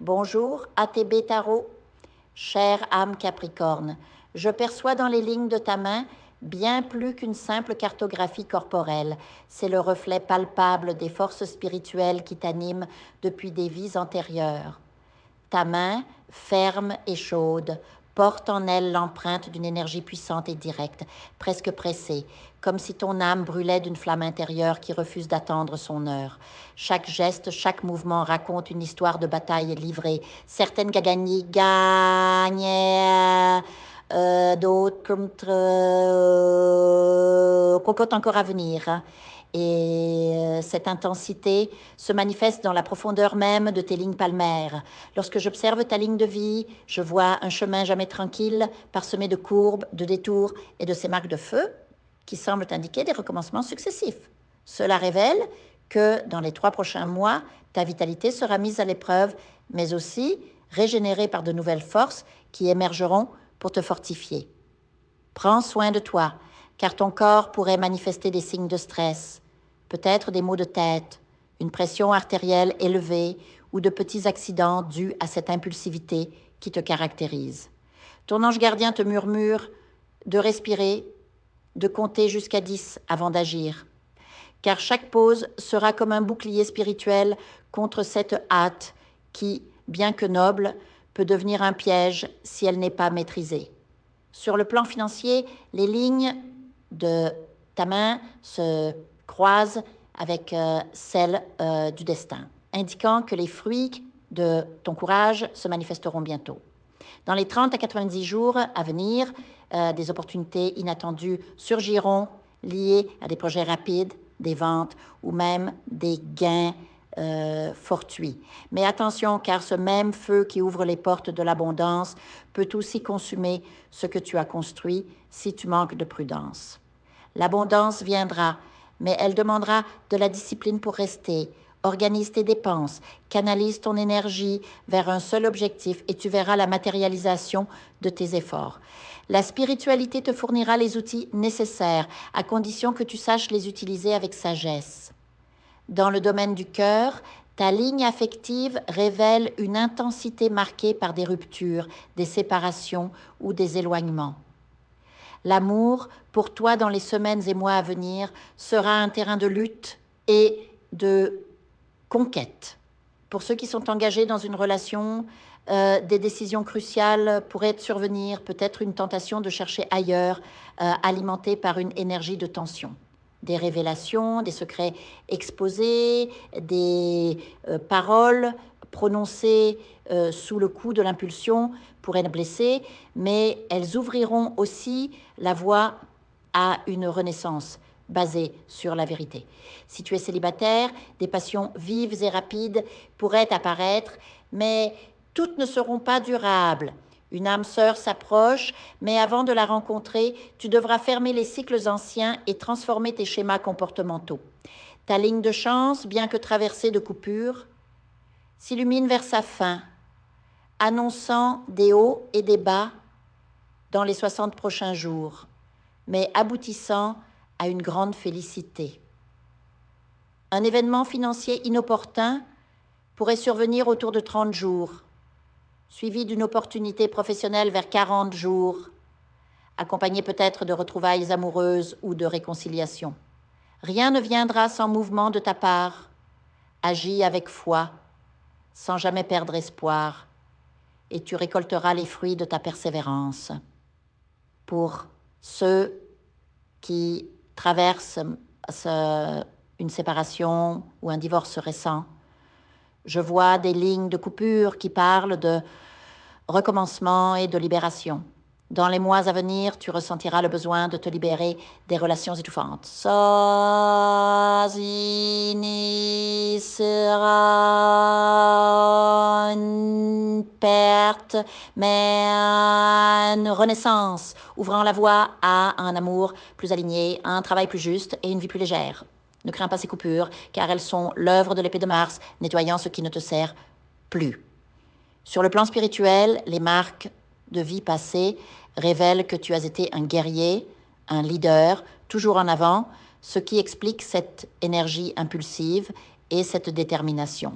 Bonjour, ATB Tarot, chère âme Capricorne. Je perçois dans les lignes de ta main bien plus qu'une simple cartographie corporelle. C'est le reflet palpable des forces spirituelles qui t'animent depuis des vies antérieures. Ta main, ferme et chaude, porte en elle l'empreinte d'une énergie puissante et directe, presque pressée, comme si ton âme brûlait d'une flamme intérieure qui refuse d'attendre son heure. Chaque geste, chaque mouvement raconte une histoire de bataille livrée. Certaines gagnées, d'autres contre cocotte encore à venir. Hein. Et cette intensité se manifeste dans la profondeur même de tes lignes palmaires. Lorsque j'observe ta ligne de vie, je vois un chemin jamais tranquille, parsemé de courbes, de détours et de ces marques de feu qui semblent indiquer des recommencements successifs. Cela révèle que dans les 3 prochains mois, ta vitalité sera mise à l'épreuve, mais aussi régénérée par de nouvelles forces qui émergeront pour te fortifier. Prends soin de toi, car ton corps pourrait manifester des signes de stress, peut-être des maux de tête, une pression artérielle élevée ou de petits accidents dus à cette impulsivité qui te caractérise. Ton ange gardien te murmure de respirer, de compter jusqu'à 10 avant d'agir, car chaque pause sera comme un bouclier spirituel contre cette hâte qui, bien que noble, peut devenir un piège si elle n'est pas maîtrisée. Sur le plan financier, les lignes de ta main se croisent avec celles du destin, indiquant que les fruits de ton courage se manifesteront bientôt. Dans les 30 à 90 jours à venir, des opportunités inattendues surgiront liées à des projets rapides, des ventes ou même des gains fortuits. Mais attention, car ce même feu qui ouvre les portes de l'abondance peut aussi consumer ce que tu as construit si tu manques de prudence. L'abondance viendra, mais elle demandera de la discipline pour rester. Organise tes dépenses, canalise ton énergie vers un seul objectif et tu verras la matérialisation de tes efforts. La spiritualité te fournira les outils nécessaires à condition que tu saches les utiliser avec sagesse. Dans le domaine du cœur, ta ligne affective révèle une intensité marquée par des ruptures, des séparations ou des éloignements. L'amour, pour toi dans les semaines et mois à venir, sera un terrain de lutte et de conquête. Pour ceux qui sont engagés dans une relation, des décisions cruciales pourraient survenir, peut-être une tentation de chercher ailleurs, alimentée par une énergie de tension. Des révélations, des secrets exposés, des paroles prononcées sous le coup de l'impulsion pourraient blesser, mais elles ouvriront aussi la voie à une renaissance basée sur la vérité. Si tu es célibataire, des passions vives et rapides pourraient apparaître, mais toutes ne seront pas durables. Une âme sœur s'approche, mais avant de la rencontrer, tu devras fermer les cycles anciens et transformer tes schémas comportementaux. Ta ligne de chance, bien que traversée de coupures, s'illumine vers sa fin, annonçant des hauts et des bas dans les 60 prochains jours, mais aboutissant à une grande félicité. Un événement financier inopportun pourrait survenir autour de 30 jours, suivi d'une opportunité professionnelle vers 40 jours, accompagné peut-être de retrouvailles amoureuses ou de réconciliation. Rien ne viendra sans mouvement de ta part. Agis avec foi, sans jamais perdre espoir, et tu récolteras les fruits de ta persévérance. Pour ceux qui traversent une séparation ou un divorce récent, je vois des lignes de coupure qui parlent de recommencement et de libération. Dans les mois à venir, tu ressentiras le besoin de te libérer des relations étouffantes. Ça sera une perte, mais une renaissance, ouvrant la voie à un amour plus aligné, un travail plus juste et une vie plus légère. Ne crains pas ces coupures, car elles sont l'œuvre de l'épée de Mars, nettoyant ce qui ne te sert plus. Sur le plan spirituel, les marques de vie passée révèlent que tu as été un guerrier, un leader, toujours en avant, ce qui explique cette énergie impulsive et cette détermination.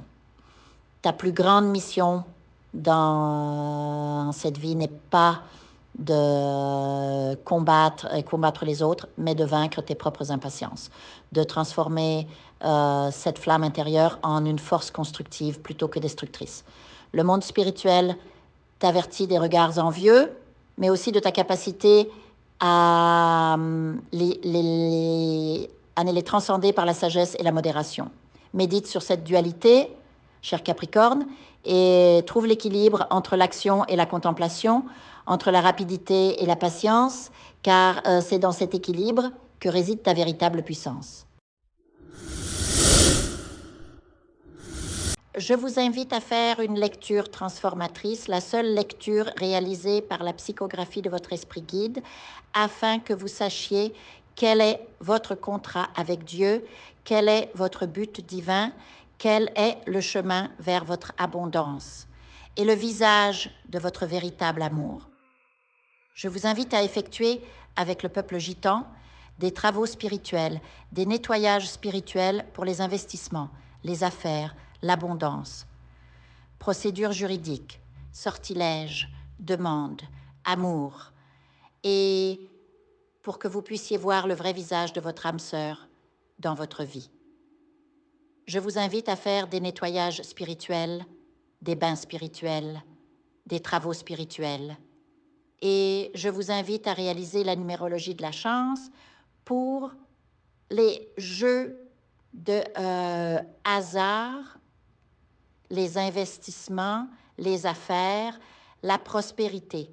Ta plus grande mission dans cette vie n'est pas de combattre les autres, mais de vaincre tes propres impatiences, de transformer cette flamme intérieure en une force constructive plutôt que destructrice. Le monde spirituel t'avertit des regards envieux, mais aussi de ta capacité à les transcender par la sagesse et la modération. Médite sur cette dualité, cher Capricorne, et trouve l'équilibre entre l'action et la contemplation, entre la rapidité et la patience, car c'est dans cet équilibre que réside ta véritable puissance. Je vous invite à faire une lecture transformatrice, la seule lecture réalisée par la psychographie de votre esprit guide, afin que vous sachiez quel est votre contrat avec Dieu, quel est votre but divin, quel est le chemin vers votre abondance et le visage de votre véritable amour. Je vous invite à effectuer avec le peuple gitan des travaux spirituels, des nettoyages spirituels pour les investissements, les affaires, l'abondance. Procédures juridiques, sortilèges, demandes, amour. Et pour que vous puissiez voir le vrai visage de votre âme sœur dans votre vie. Je vous invite à faire des nettoyages spirituels, des bains spirituels, des travaux spirituels. Et je vous invite à réaliser la numérologie de la chance pour les jeux de hasard, les investissements, les affaires, la prospérité.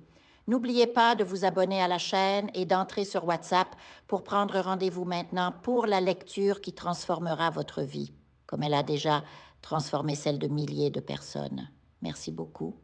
N'oubliez pas de vous abonner à la chaîne et d'entrer sur WhatsApp pour prendre rendez-vous maintenant pour la lecture qui transformera votre vie, comme elle a déjà transformé celle de milliers de personnes. Merci beaucoup.